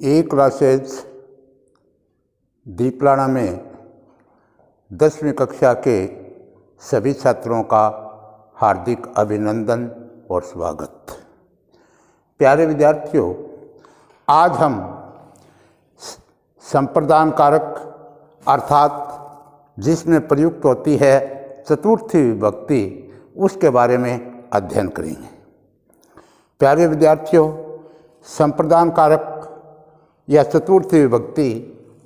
ए classes दीपलाना में 10वीं कक्षा के सभी छात्रों का हार्दिक अभिनंदन और स्वागत। प्यारे विद्यार्थियों, आज हम संप्रदान कारक अर्थात जिसमें प्रयुक्त होती है चतुर्थी विभक्ति, उसके बारे में अध्ययन करेंगे। प्यारे विद्यार्थियों, संप्रदान कारक या चतुर्थी विभक्ति,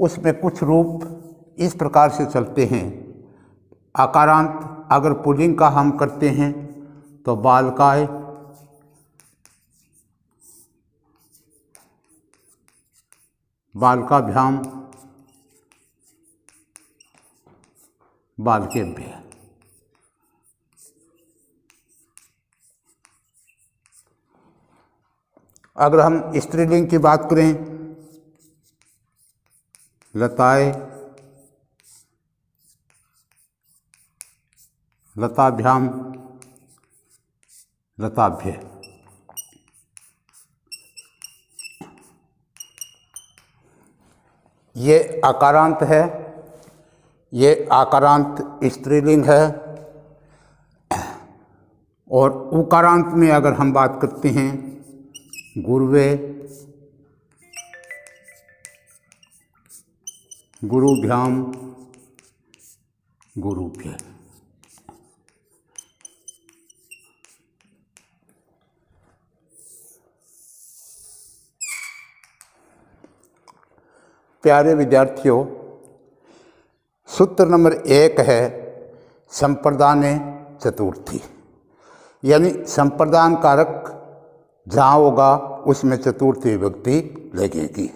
उसमें कुछ रूप इस प्रकार से चलते हैं। आकारांत अगर पुल्लिंग का हम करते हैं तो बालकाय, बालकाभ्याम, बालकेभ्य। अगर हम स्त्रीलिंग की बात करें, लताए, लताभ्याम, लताभ्य। ये आकारांत है, ये आकारांत स्त्रीलिंग है। और उकारांत में अगर हम बात करते हैं, गुरुवे, गुरुभ्याम, गुरुभ्य। प्यारे विद्यार्थियों, सूत्र नंबर 1 है संप्रदान चतुर्थी, यानी संप्रदान कारक जहाँ होगा उसमें चतुर्थी विभक्ति लगेगी।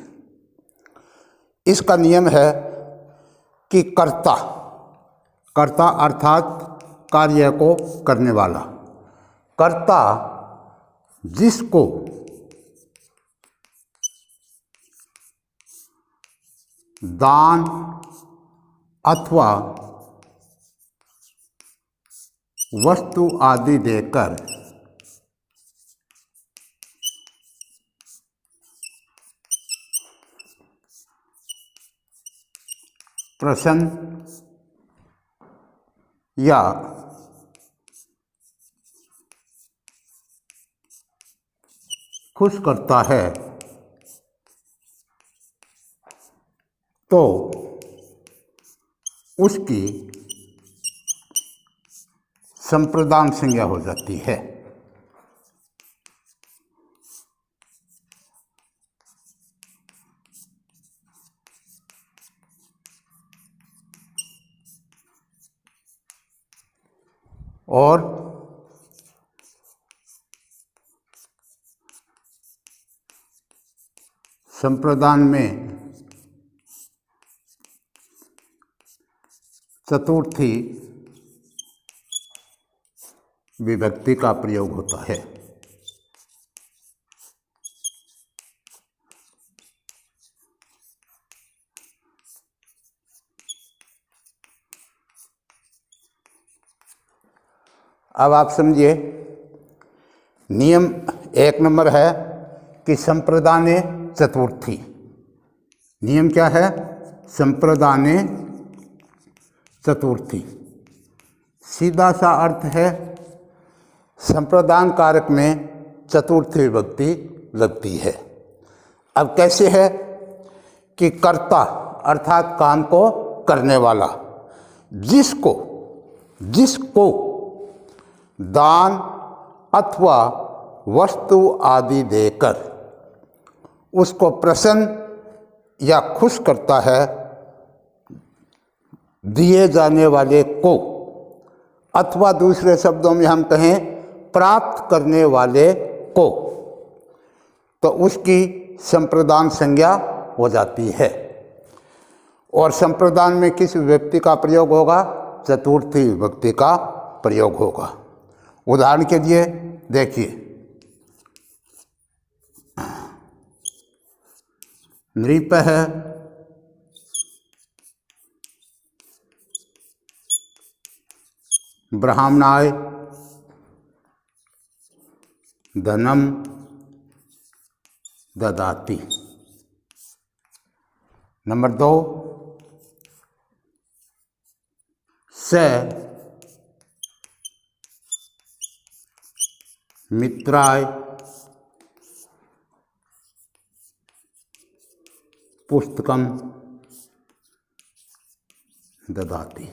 इसका नियम है कि कर्ता, कर्ता अर्थात कार्य को करने वाला, कर्ता जिसको दान अथवा वस्तु आदि देकर प्रसन्न या खुश करता है तो उसकी संप्रदान संज्ञा हो जाती है। और संप्रदान में चतुर्थी विभक्ति का प्रयोग होता है। अब आप समझिए, नियम 1 नंबर है कि संप्रदान चतुर्थी। नियम क्या है? संप्रदान चतुर्थी। सीधा सा अर्थ है संप्रदान कारक में चतुर्थी विभक्ति लगती है। अब कैसे है कि कर्ता अर्थात काम को करने वाला, जिसको दान अथवा वस्तु आदि देकर उसको प्रसन्न या खुश करता है, दिए जाने वाले को, अथवा दूसरे शब्दों में हम कहें प्राप्त करने वाले को, तो उसकी संप्रदान संज्ञा हो जाती है। और संप्रदान में किस विभक्ति का प्रयोग होगा? चतुर्थी विभक्ति का प्रयोग होगा। उदाहरण के लिए देखिए, नृप है, ब्राह्मणाय, धनम ददाति। नंबर 2 स मित्राय पुस्तकम ददाति।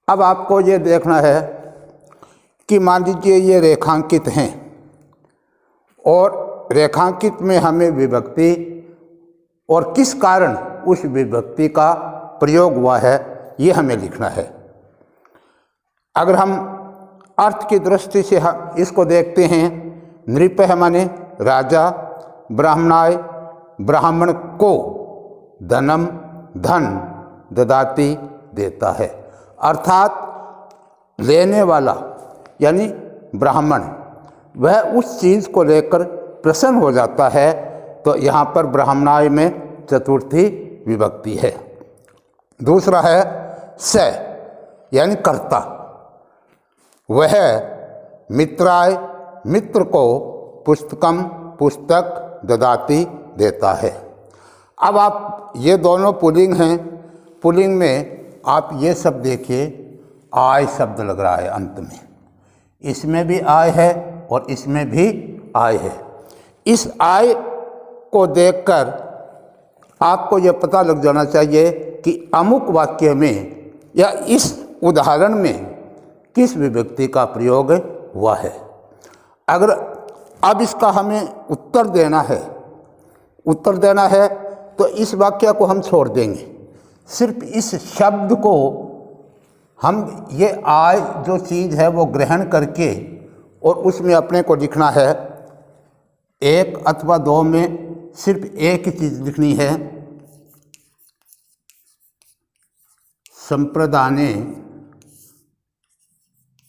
अब आपको ये देखना है कि मान लीजिए ये रेखांकित हैं और रेखांकित में हमें विभक्ति और किस कारण उस विभक्ति का प्रयोग हुआ है ये हमें लिखना है। अगर हम अर्थ की दृष्टि से हम इसको देखते हैं, नृपः माने राजा, ब्राह्मणाय ब्राह्मण को, धनम धन, ददाति देता है। अर्थात लेने वाला यानी ब्राह्मण वह उस चीज़ को लेकर प्रसन्न हो जाता है, तो यहाँ पर ब्राह्मणाय में चतुर्थी विभक्ति है। दूसरा है स यानी कर्ता, वह मित्राय मित्र को पुस्तकम पुस्तक ददाति देता है। अब आप ये दोनों पुल्लिंग हैं, पुल्लिंग में आप ये सब देखिए, आय शब्द लग रहा है अंत में, इसमें भी आय है और इसमें भी आय है। इस आय को देखकर आपको यह पता लग जाना चाहिए कि अमुक वाक्य में या इस उदाहरण में किस विभक्ति का प्रयोग हुआ है। अगर अब इसका हमें उत्तर देना है तो इस वाक्य को हम छोड़ देंगे, सिर्फ इस शब्द को हम ये आय जो चीज़ है वो ग्रहण करके और उसमें अपने को लिखना है। एक अथवा दो में सिर्फ एक ही चीज़ लिखनी है, संप्रदाने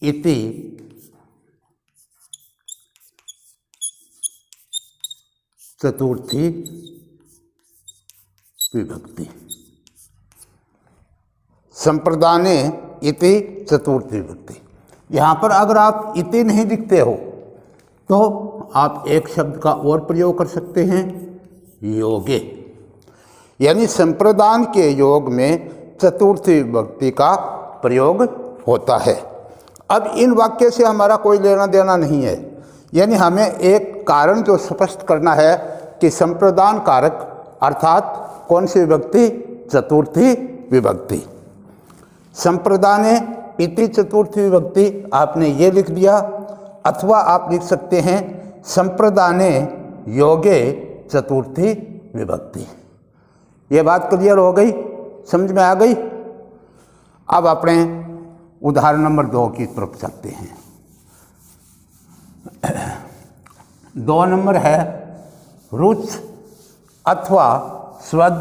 इति चतुर्थी विभक्ति। संप्रदाने इति चतुर्थी विभक्ति। यहाँ पर अगर आप इति नहीं लिखते हो तो आप एक शब्द का और प्रयोग कर सकते हैं, योगे, यानी संप्रदान के योग में चतुर्थी विभक्ति का प्रयोग होता है। अब इन वाक्य से हमारा कोई लेना देना नहीं है, यानी हमें एक कारण जो स्पष्ट करना है कि संप्रदान कारक अर्थात कौन सी विभक्ति, चतुर्थी विभक्ति। संप्रदाने इति चतुर्थी विभक्ति आपने ये लिख दिया, अथवा आप लिख सकते हैं संप्रदाने योगे चतुर्थी विभक्ति। ये बात क्लियर हो गई, समझ में आ गई। अब अपने उदाहरण नंबर 2 की तरफ चलते हैं। 2 नंबर है रुच अथवा स्वर्ध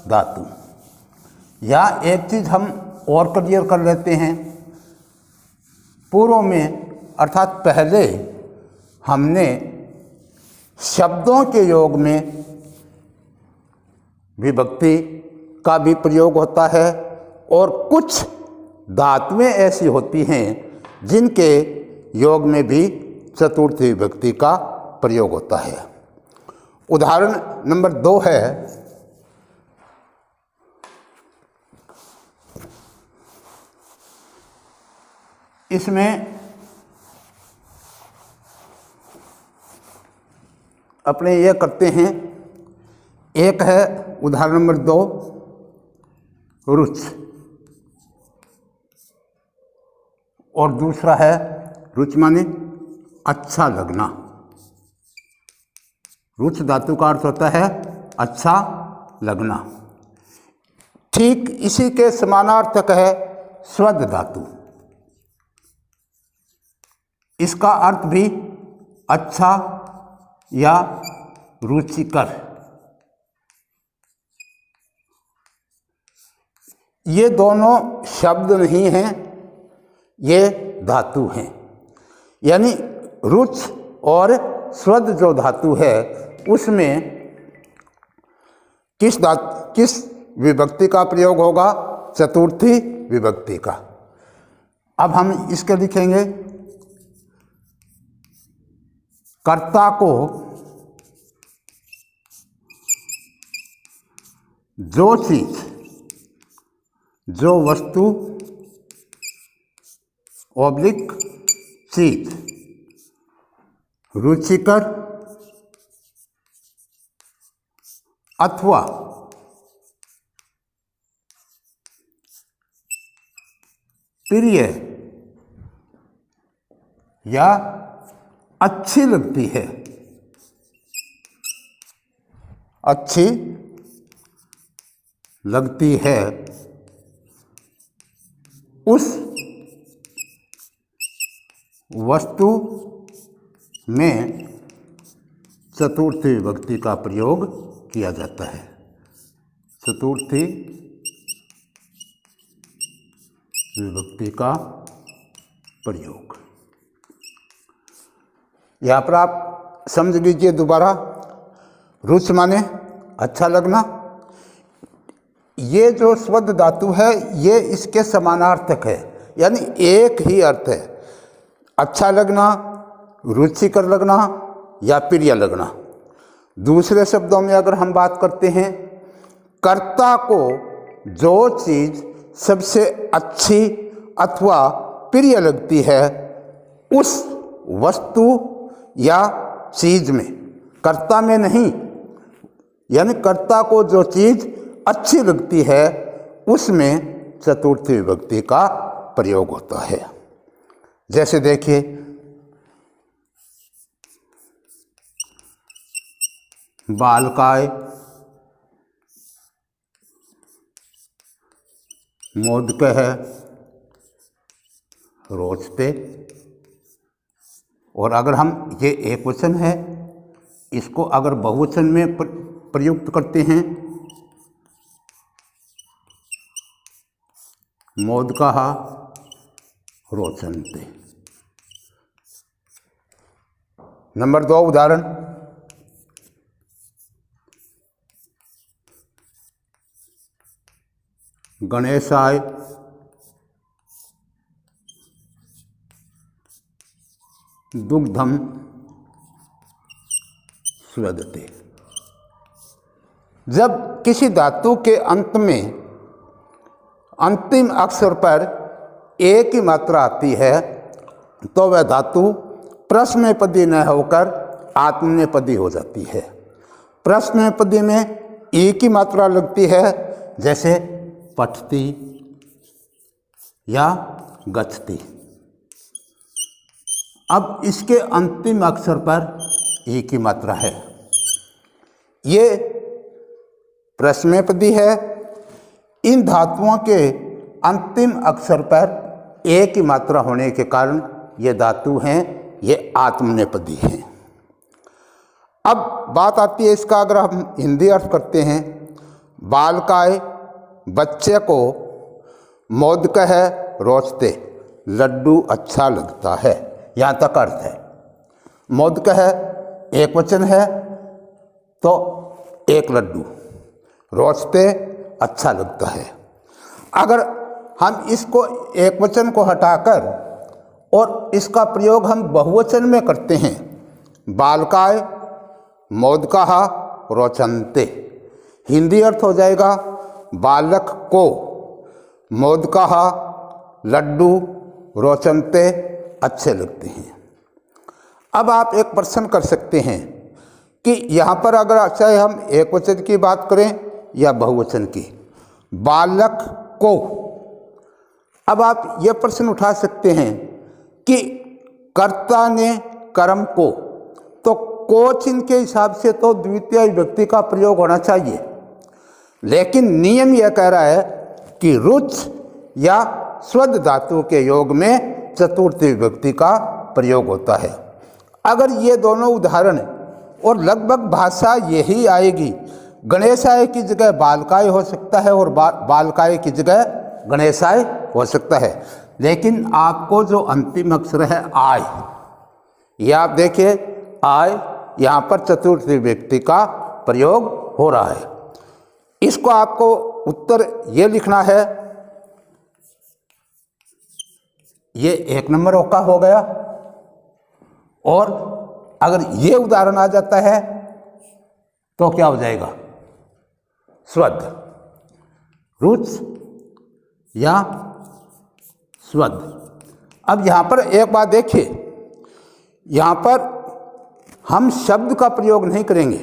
धातु। या एक चीज़ हम और क्लियर कर लेते हैं, पूर्व में अर्थात पहले हमने शब्दों के योग में विभक्ति का भी प्रयोग होता है और कुछ धातुएं ऐसी होती हैं जिनके योग में भी चतुर्थी विभक्ति का प्रयोग होता है। उदाहरण नंबर 2 है इसमें अपने ये करते हैं, एक है उदाहरण नंबर 2 रुच और दूसरा है रुच माने अच्छा लगना। रुच धातु का अर्थ होता है अच्छा लगना। ठीक इसी के समानार्थक है स्वर्ध धातु, इसका अर्थ भी अच्छा या रुचिकर। ये दोनों शब्द नहीं हैं, ये धातु हैं। यानी रुच और स्वर्ध जो धातु है उसमें किस विभक्ति का प्रयोग होगा, चतुर्थी विभक्ति का। अब हम इसके लिखेंगे कर्ता को जो चीज, जो वस्तु ऑब्लिक चीज रुचिकर अथवा प्रिय या अच्छी लगती है, अच्छी लगती है, उस वस्तु में चतुर्थी विभक्ति का प्रयोग किया जाता है। चतुर्थी विभक्ति का प्रयोग। यहाँ पर आप समझ लीजिए दोबारा, रुच माने अच्छा लगना। ये जो स्वस्थ धातु है ये इसके समानार्थक है, यानी एक ही अर्थ है, अच्छा लगना, रुचिकर लगना या प्रिय लगना। दूसरे शब्दों में अगर हम बात करते हैं, कर्ता को जो चीज़ सबसे अच्छी अथवा प्रिय लगती है उस वस्तु या चीज़ में, कर्ता में नहीं, यानी कर्ता को जो चीज़ अच्छी लगती है उसमें चतुर्थी विभक्ति का प्रयोग होता है। जैसे देखिए, बालकाय, मोदकः, रोचते। और अगर हम ये एक वचन है, इसको अगर बहुवचन में प्रयुक्त करते हैं, मोदकः रोचन्ते। नंबर 2 उदाहरण, गणेशाय दुग्धम स्वेदते। जब किसी धातु के अंत में अंतिम अक्षर पर एक ही मात्रा आती है तो वह धातु प्रश्नपदी न होकर आत्मनेपदी हो जाती है। प्रश्नपदी में एक ही मात्रा लगती है, जैसे पठती या गच्छति। अब इसके अंतिम अक्षर पर एक ही मात्रा है, ये प्रश्नपदी है। इन धातुओं के अंतिम अक्षर पर एक ही मात्रा होने के कारण ये धातु हैं, ये आत्मनेपदी हैं। अब बात आती है इसका, अगर हम हिंदी अर्थ करते हैं, बालकाय बच्चे को, मोदकः रोचते लड्डू अच्छा लगता है। यहाँ तक अर्थ है। मोदकः एक वचन है तो एक लड्डू, रोचते अच्छा लगता है। अगर हम इसको एक वचन को हटाकर और इसका प्रयोग हम बहुवचन में करते हैं, बालकाय मोदकः रोचन्ते, हिंदी अर्थ हो जाएगा बालक को मोदकः लड्डू रोचन्ते अच्छे लगते हैं। अब आप एक प्रश्न कर सकते हैं कि यहाँ पर अगर चाहे हम एक वचन की बात करें या बहुवचन की, बालक को, अब आप ये प्रश्न उठा सकते हैं कि कर्ता ने कर्म को, तो को चिन्ह के हिसाब से तो द्वितीय विभक्ति का प्रयोग होना चाहिए, लेकिन नियम यह कह रहा है कि रुच या स्वस्थ धातु के योग में चतुर्थी विभक्ति का प्रयोग होता है। अगर ये दोनों उदाहरण, और लगभग भाषा यही आएगी, गणेशाय की जगह बालकाय हो सकता है और बालकाय की जगह गणेशाय हो सकता है, लेकिन आपको जो अंतिम अक्षर है आय, ये आप देखिए आय, यहाँ पर चतुर्थी विभक्ति का प्रयोग हो रहा है। इसको आपको उत्तर ये लिखना है, ये 1 नंबर का हो गया। और अगर ये उदाहरण आ जाता है तो क्या हो जाएगा? स्वस्थ। रुच या स्वद। अब यहाँ पर एक बात देखिए, यहाँ पर हम शब्द का प्रयोग नहीं करेंगे,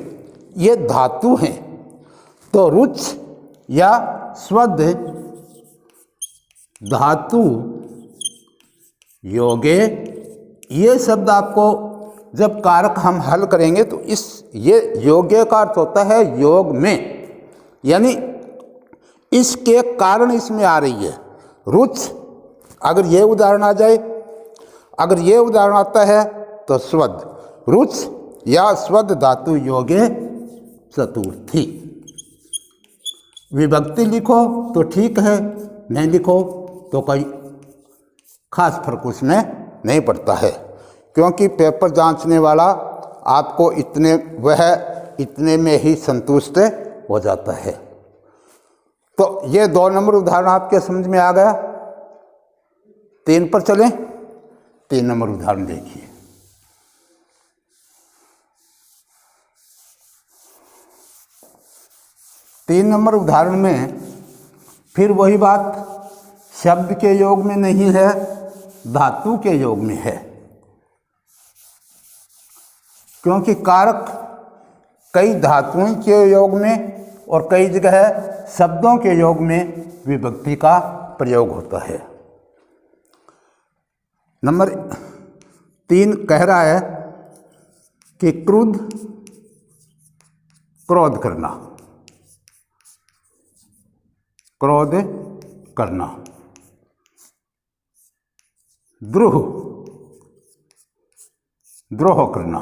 ये धातु हैं, तो रुच या स्वद धातु योगे, ये शब्द आपको जब कारक हम हल करेंगे तो ये योगे का अर्थ होता है योग में, यानी इसके कारण इसमें आ रही है। रुच, अगर ये उदाहरण आ जाए, अगर ये उदाहरण आता है तो स्वद, रुच या स्वद धातु योगे चतुर्थी। विभक्ति लिखो तो ठीक है, नहीं लिखो तो कोई खास फर्क उसमें नहीं पड़ता है, क्योंकि पेपर जांचने वाला आपको इतने में ही संतुष्ट हो जाता है। तो ये 2 नंबर उदाहरण आपके समझ में आ गया। 3 पर चलें। 3 नंबर उदाहरण देखिए। तीन नंबर उदाहरण में फिर वही बात, शब्द के योग में नहीं है, धातु के योग में है, क्योंकि कारक कई धातुओं के योग में और कई जगह शब्दों के योग में विभक्ति का प्रयोग होता है। नंबर 3 कह रहा है कि क्रुद्ध क्रोध करना, क्रोध करना, द्रोह द्रोह करना,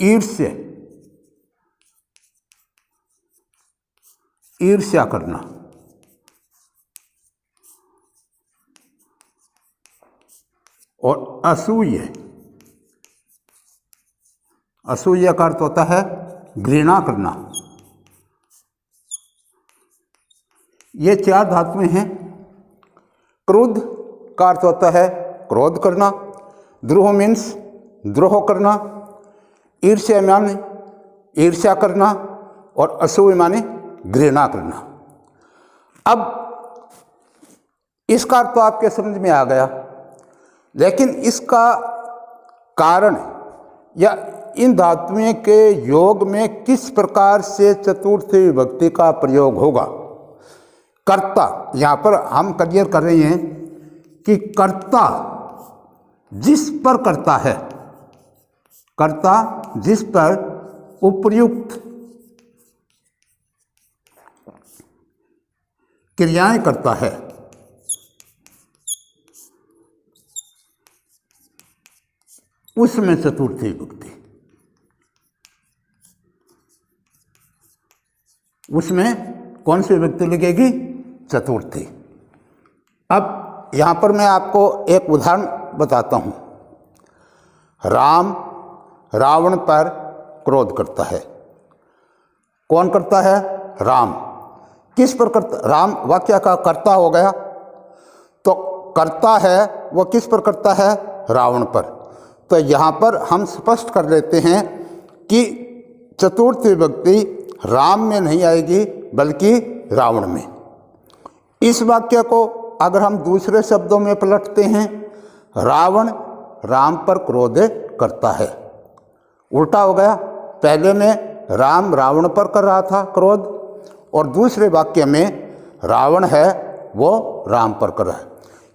ईर्ष्या ईर्ष्या करना, और असूया, असूया का अर्थ होता है घृणा करना। ये 4 धातुएं हैं। क्रुद्ध का अर्थ होता है क्रोध करना, द्रोह मीन्स द्रोह करना, ईर्ष्या माने ईर्ष्या करना, और असूया माने घृणा करना। अब इसका अर्थ तो आपके समझ में आ गया, लेकिन इसका कारण या इन धातुओं के योग में किस प्रकार से चतुर्थी विभक्ति का प्रयोग होगा, कर्ता, यहाँ पर हम क्लियर कर रहे हैं कि कर्ता जिस पर करता है, कर्ता जिस पर उपयुक्त क्रियाएं करता है, उसमें चतुर्थी विभक्ति, उसमें कौन सी विभक्ति लगेगी? चतुर्थी। अब यहाँ पर मैं आपको एक उदाहरण बताता हूँ। राम रावण पर क्रोध करता है। कौन करता है? राम। किस पर करता? राम वाक्य का कर्ता हो गया, तो करता है वो किस पर करता है? रावण पर। तो यहाँ पर हम स्पष्ट कर लेते हैं कि चतुर्थ विभक्ति राम में नहीं आएगी बल्कि रावण में। इस वाक्य को अगर हम दूसरे शब्दों में पलटते हैं, रावण राम पर क्रोध करता है, उल्टा हो गया। पहले में राम रावण पर कर रहा था क्रोध, और दूसरे वाक्य में रावण है वो राम पर कर रहा है।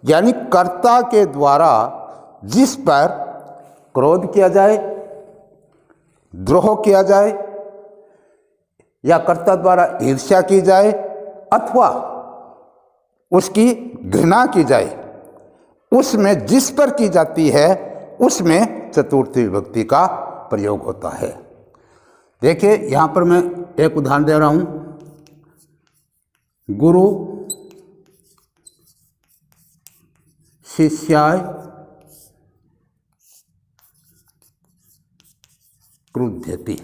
यानी कर्ता के द्वारा जिस पर क्रोध किया जाए, द्रोह किया जाए, या कर्ता द्वारा ईर्ष्या की जाए अथवा उसकी घृणा की जाए, उसमें जिस पर की जाती है उसमें चतुर्थी विभक्ति का प्रयोग होता है। देखिए यहाँ पर मैं एक उदाहरण दे रहा हूँ। गुरु शिष्याय क्रुध्यति।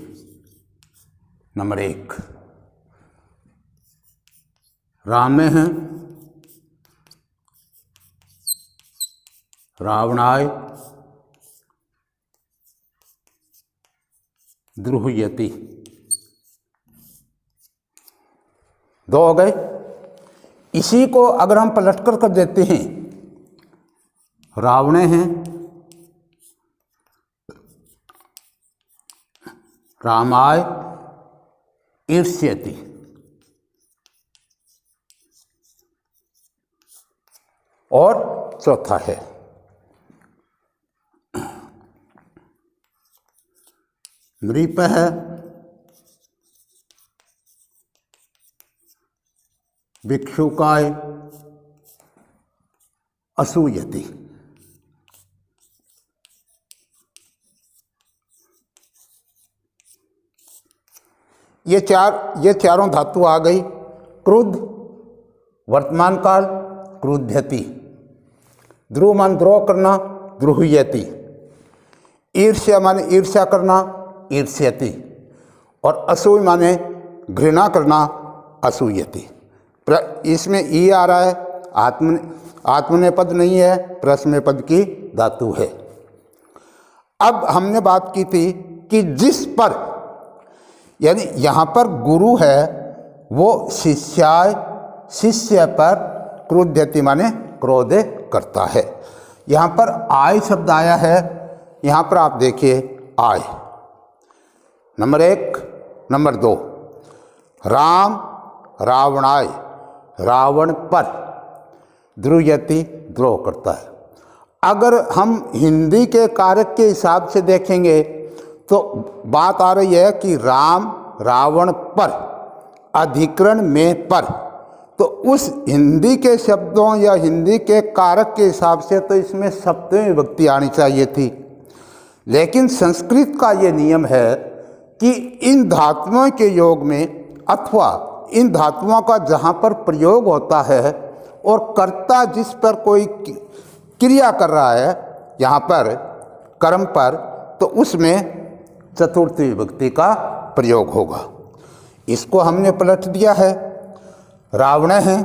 नंबर 1 राम में है रावणाय द्रुह्यति। दो हो गए। इसी को अगर हम पलटकर कर देते हैं, रावणे हैं, रामाय ईर्ष्यति। और चौथा है नृपः भिक्षुकाय असूयति। ये चारों धातु आ गई। क्रुद्ध वर्तमान काल क्रुध्यति, ध्रुव मान द्रोह करना द्रुह्यति, ईर्ष्या माने ईर्ष्या करना ईर्ष्यति, और असूय माने घृणा करना असूयति। इसमें ई आ रहा है, आत्मनेपद नहीं है, प्रश्नपद की धातु है। अब हमने बात की थी कि जिस पर, यानी यहाँ पर गुरु है वो शिष्य पर क्रुध्यति माने क्रोध करता है। यहाँ पर आय शब्द आया है, यहाँ पर आप देखिए आय नंबर 1, नंबर 2 राम रावणाय, रावण पर द्रुह्यति द्रोह करता है। अगर हम हिंदी के कारक के हिसाब से देखेंगे तो बात आ रही है कि राम रावण पर, अधिकरण में पर, तो उस हिंदी के शब्दों या हिंदी के कारक के हिसाब से तो इसमें सप्तमी विभक्ति आनी चाहिए थी। लेकिन संस्कृत का ये नियम है कि इन धातुओं के योग में अथवा इन धातुओं का जहाँ पर प्रयोग होता है और कर्ता जिस पर कोई क्रिया कर रहा है, यहाँ पर कर्म पर, तो उसमें चतुर्थी विभक्ति का प्रयोग होगा। इसको हमने पलट दिया है। रावण है,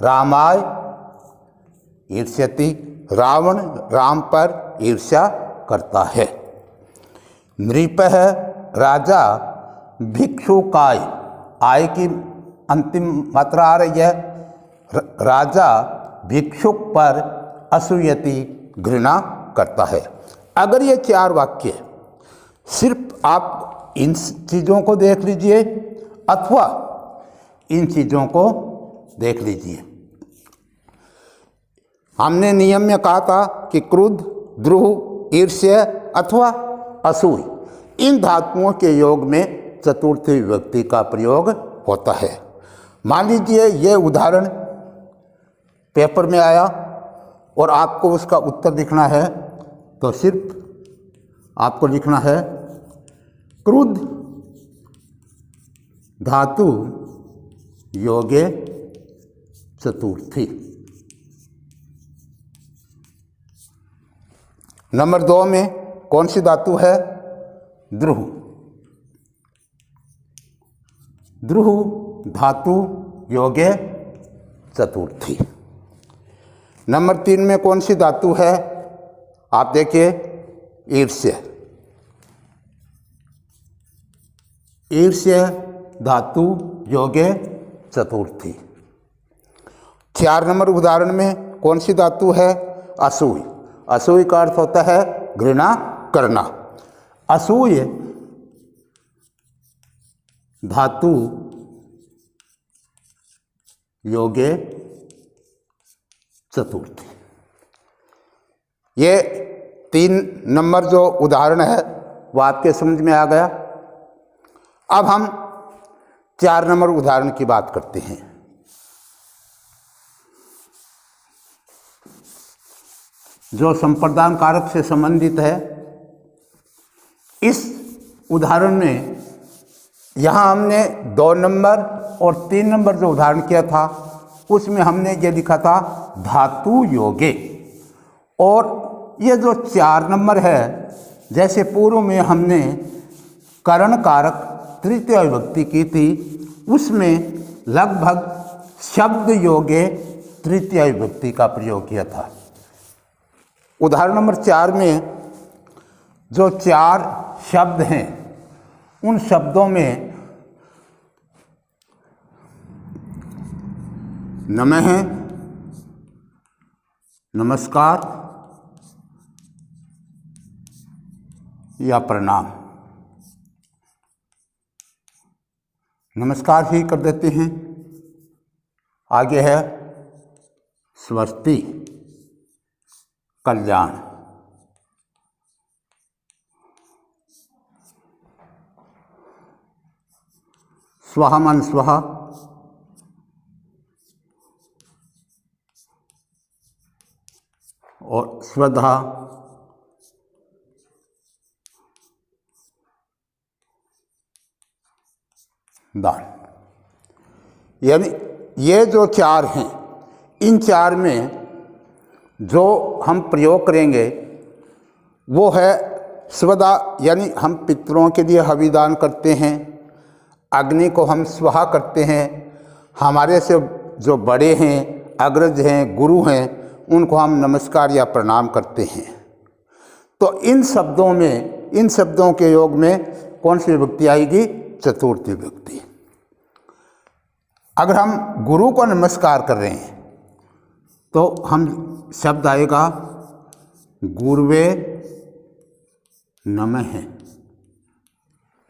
रामाय ईर्ष्यति, रावण राम पर ईर्ष्या करता है। नृप है, राजा भिक्षुकाय, आय की अंतिम मात्रा आ रही है, राजा भिक्षुक पर असूयति घृणा करता है। अगर ये 4 वाक्य सिर्फ आप इन चीज़ों को देख लीजिए अथवा इन चीज़ों को देख लीजिए। हमने नियम में कहा था कि क्रुद्ध, द्रुह, ईर्ष्य अथवा असूय, इन धातुओं के योग में चतुर्थी विभक्ति का प्रयोग होता है। मान लीजिए ये उदाहरण पेपर में आया और आपको उसका उत्तर लिखना है, तो सिर्फ आपको लिखना है क्रुद्ध धातु योगे चतुर्थी। नंबर 2 में कौन सी धातु है? द्रुह। द्रुह धातु योगे चतुर्थी। नंबर 3 में कौन सी धातु है? आप देखिए ईर्ष्य। ईर्ष्य धातु योगे चतुर्थी। 4 नंबर उदाहरण में कौन सी धातु है? असूय। असूय का अर्थ होता है घृणा करना। असूय धातु योगे चतुर्थी। ये 3 नंबर जो उदाहरण है वो आपके समझ में आ गया। अब हम 4 नंबर उदाहरण की बात करते हैं। जो संप्रदान कारक से संबंधित है। इस उदाहरण में यहाँ हमने 2 नंबर और 3 नंबर जो उदाहरण किया था उसमें हमने ये लिखा था धातु योगे, और ये जो 4 नंबर है, जैसे पूर्व में हमने करण कारक तृतीय विभक्ति की थी, उसमें लगभग शब्द योगे तृतीय विभक्ति का प्रयोग किया था। उदाहरण नंबर 4 में जो 4 शब्द हैं उन शब्दों में नमः, नमस्कार या प्रणाम, नमस्कार ही कर देते हैं। आगे है स्वस्ति, कल्याण, स्वः मन स्वः, और स्वधा, दान। यानी ये जो चार हैं, इन चार में जो हम प्रयोग करेंगे वो है स्वदा, यानी हम पितरों के लिए हविदान करते हैं, अग्नि को हम स्वाहा करते हैं, हमारे से जो बड़े हैं, अग्रज हैं, गुरु हैं, उनको हम नमस्कार या प्रणाम करते हैं। तो इन शब्दों में, इन शब्दों के योग में कौन सी विभक्ति आएगी? चतुर्थी विभक्ति। अगर हम गुरु को नमस्कार कर रहे हैं तो हम शब्द आएगा गुरुवे नमः।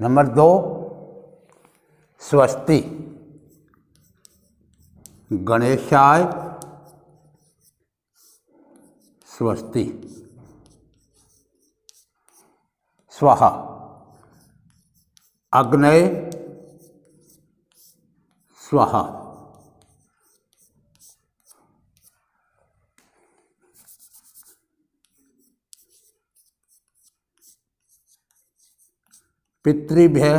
नंबर 2 स्वस्ति, गणेशाय स्वस्ति। स्वाहा, अग्नये स्वाहा। पितृभ्य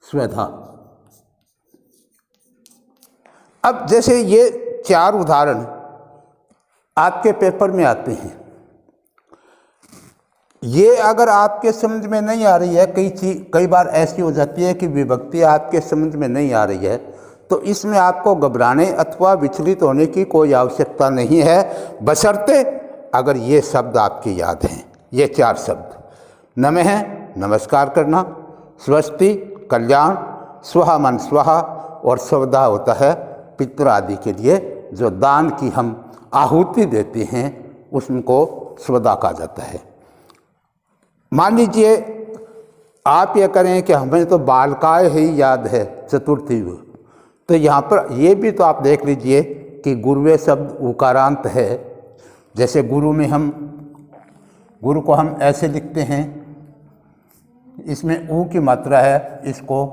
स्वधा। अब जैसे ये 4 उदाहरण आपके पेपर में आते हैं, ये अगर आपके समझ में नहीं आ रही है, कई बार ऐसी हो जाती है कि विभक्ति आपके समझ में नहीं आ रही है, तो इसमें आपको घबराने अथवा विचलित होने की कोई आवश्यकता नहीं है, बशर्ते अगर ये शब्द आपके याद हैं। ये 4 शब्द नमः नमस्कार करना, स्वस्ति कल्याण, स्वः मन स्वः, और स्वधा होता है पितृ आदि के लिए जो दान की हम आहुति देते हैं, उसको स्वधा कहा जाता है। मान लीजिए आप ये करें कि हमें तो बालकाय ही याद है चतुर्थी, तो यहाँ पर ये भी तो आप देख लीजिए कि गुरुवे शब्द उकारांत है। जैसे गुरु में हम गुरु को हम ऐसे लिखते हैं, इसमें ऊ की मात्रा है, इसको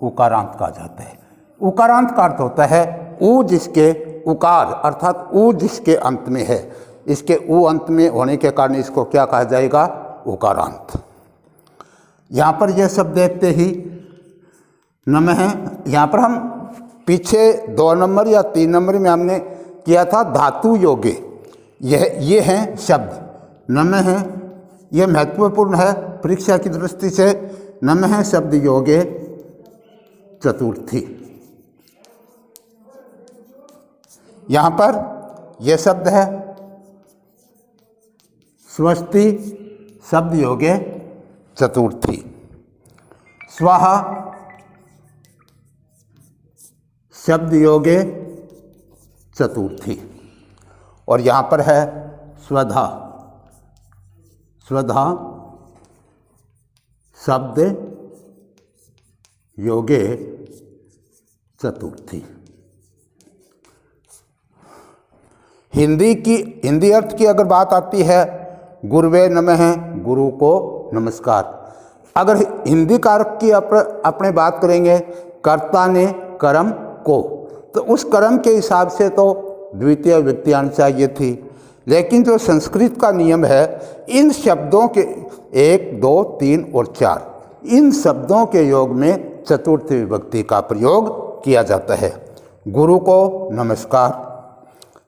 उकारांत कहा जाता है। उकारांत का अर्थ होता है ऊ जिसके, उकार अर्थात ऊ जिसके अंत में है, इसके ऊ अंत में होने के कारण इसको क्या कहा जाएगा? उकारांत। यहाँ पर यह शब्द देखते ही नमः, यहाँ पर हम पीछे 2 नंबर या 3 नंबर में हमने किया था धातु योगे, ये हैं शब्द नमः। यह महत्वपूर्ण है परीक्षा की दृष्टि से। नमः शब्द योगे चतुर्थी। यहाँ पर यह शब्द है स्वस्ति शब्द योगे चतुर्थी। स्वाहा शब्द योगे चतुर्थी। और यहाँ पर है स्वधा, स्वधा शब्द योगे चतुर्थी। हिंदी अर्थ की अगर बात आती है, गुरुवे नमः, गुरु को नमस्कार। अगर हिंदी कारक की अपने बात करेंगे, कर्ता ने कर्म को, तो उस कर्म के हिसाब से तो द्वितीय विभक्ति आनी चाहिए थी, लेकिन जो संस्कृत का नियम है, इन शब्दों के 1, 2, 3 और 4, इन शब्दों के योग में चतुर्थी विभक्ति का प्रयोग किया जाता है। गुरु को नमस्कार,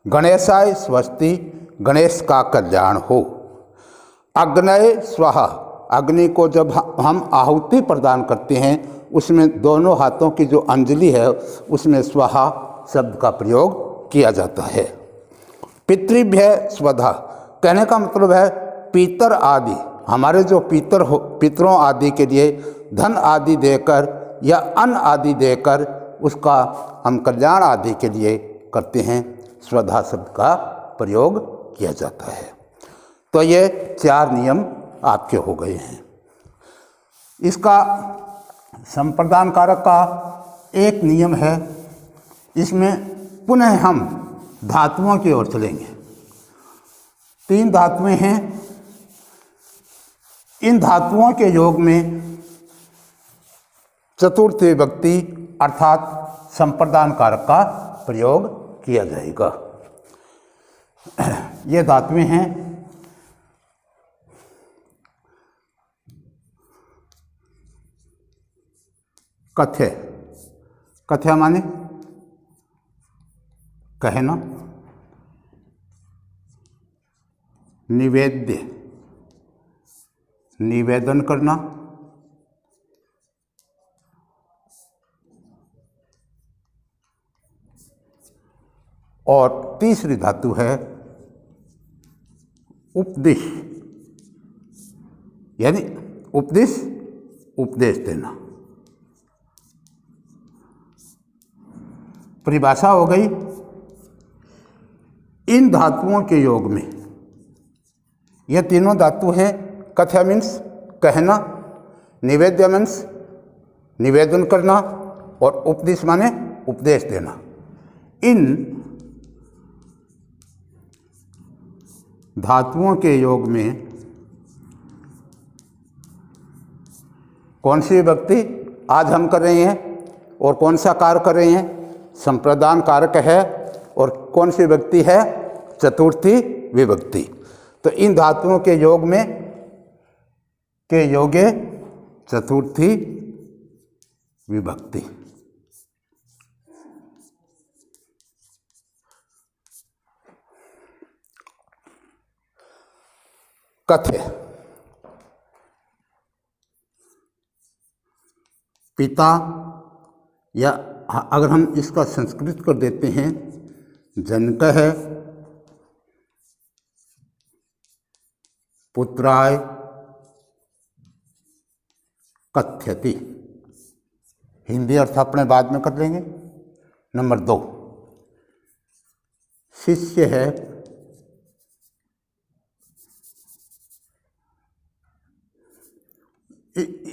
गणेशाय स्वस्ति, गणेश का कल्याण हो। अग्नये स्वाहा, अग्नि को जब हम आहुति प्रदान करते हैं, उसमें दोनों हाथों की जो अंजलि है, उसमें स्वाहा शब्द का प्रयोग किया जाता है। पितृभ्य स्वधा कहने का मतलब है पितर आदि हमारे जो पितरों आदि के लिए धन आदि देकर या अन्न आदि देकर उसका हम कल्याण आदि के लिए करते हैं, स्वधा शब्द का प्रयोग किया जाता है। तो ये 4 नियम आपके हो गए हैं। इसका संप्रदान कारक का एक नियम है, इसमें पुनः हम धातुओं की ओर चलेंगे। 3 धातुएं हैं, इन धातुओं के योग में चतुर्थ विभक्ति अर्थात संप्रदान कारक का प्रयोग किया जाएगा। ये धातुएं हैं कथ्य। कथ्य माने कहना, निवेद्य निवेदन करना, और तीसरी धातु है उपदेश, यानी उपदेश देना। परिभाषा हो गई, इन धातुओं के योग में ये तीनों धातु हैं। कथ्य मीन्स कहना, निवेद्य मीन्स निवेदन करना, और उपदेश माने उपदेश देना। इन धातुओं के योग में कौन सी विभक्ति आज हम कर रहे हैं और कौन सा कार्य कर रहे हैं? संप्रदान कारक है। और कौन सी विभक्ति है? चतुर्थी विभक्ति। तो इन धातुओं के योग में के योगे चतुर्थी विभक्ति। कथ्य पिता, या अगर हम इसका संस्कृत कर देते हैं, जनक है, पुत्राय कथ्यति। हिंदी अर्थ अपने बाद में कर लेंगे। नंबर 2 शिष्य है,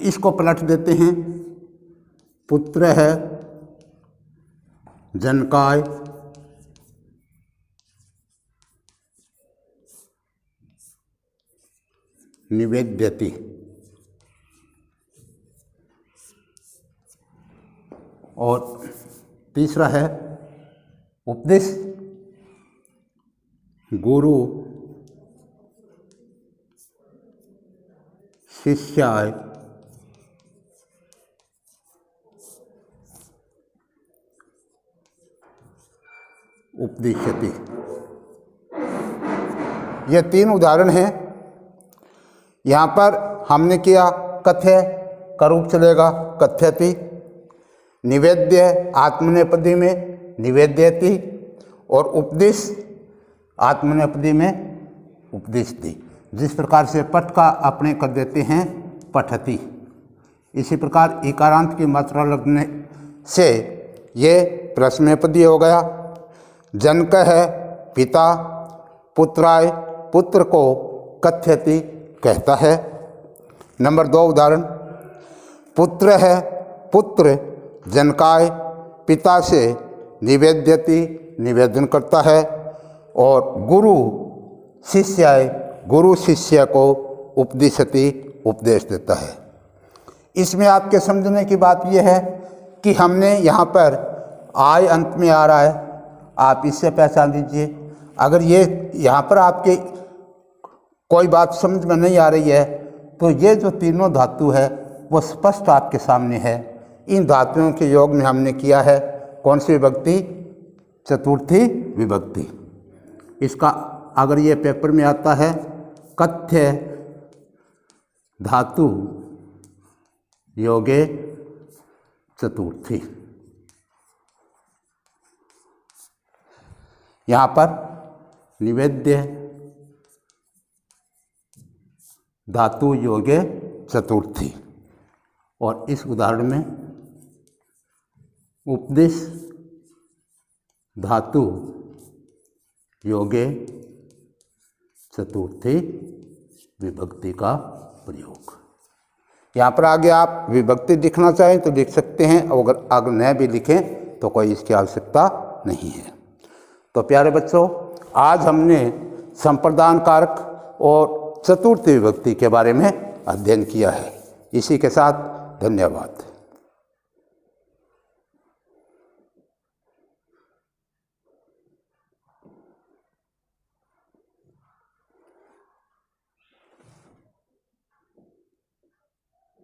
इसको पलट देते हैं, पुत्र है, जनकाय, निवेद्यति। और तीसरा है उपदेश, गुरु शिष्याय उपदिश्यति। ये 3 उदाहरण हैं। यहाँ पर हमने किया कथ्य का रूप चलेगा कथ्यति, निवेद्य आत्मनेपदी में निवेद्यति, और उपदेश आत्मनेपदी में उपदिशति। जिस प्रकार से पठ का अपने कर देते हैं पठति, इसी प्रकार इकारांत की मात्रा लगने से ये प्रश्नेपदी हो गया। जनक है पिता, पुत्राय पुत्र को कथ्यति कहता है। नंबर 2 उदाहरण, पुत्र है, पुत्र जनकाय पिता से निवेद्यति निवेदन करता है, और गुरु शिष्याय गुरु शिष्य को उपदिशति उपदेश देता है। इसमें आपके समझने की बात यह है कि हमने यहाँ पर आय अंत में आ रहा है, आप इससे पहचान दीजिए। अगर ये यहाँ पर आपके कोई बात समझ में नहीं आ रही है तो ये जो तीनों धातु है वो स्पष्ट आपके सामने है। इन धातुओं के योग में हमने किया है कौन सी विभक्ति? चतुर्थी विभक्ति। इसका अगर ये पेपर में आता है कथ्य धातु योगे चतुर्थी, यहाँ पर निवेद्य धातु योगे चतुर्थी। और इस उदाहरण में उपदिश धातु योगे चतुर्थी विभक्ति का प्रयोग। यहाँ पर आगे आप विभक्ति लिखना चाहें तो लिख सकते हैं, और अगर आगे न भी लिखें तो कोई इसकी आवश्यकता नहीं है। तो प्यारे बच्चों, आज हमने संप्रदान कारक और चतुर्थी विभक्ति के बारे में अध्ययन किया है। इसी के साथ धन्यवाद।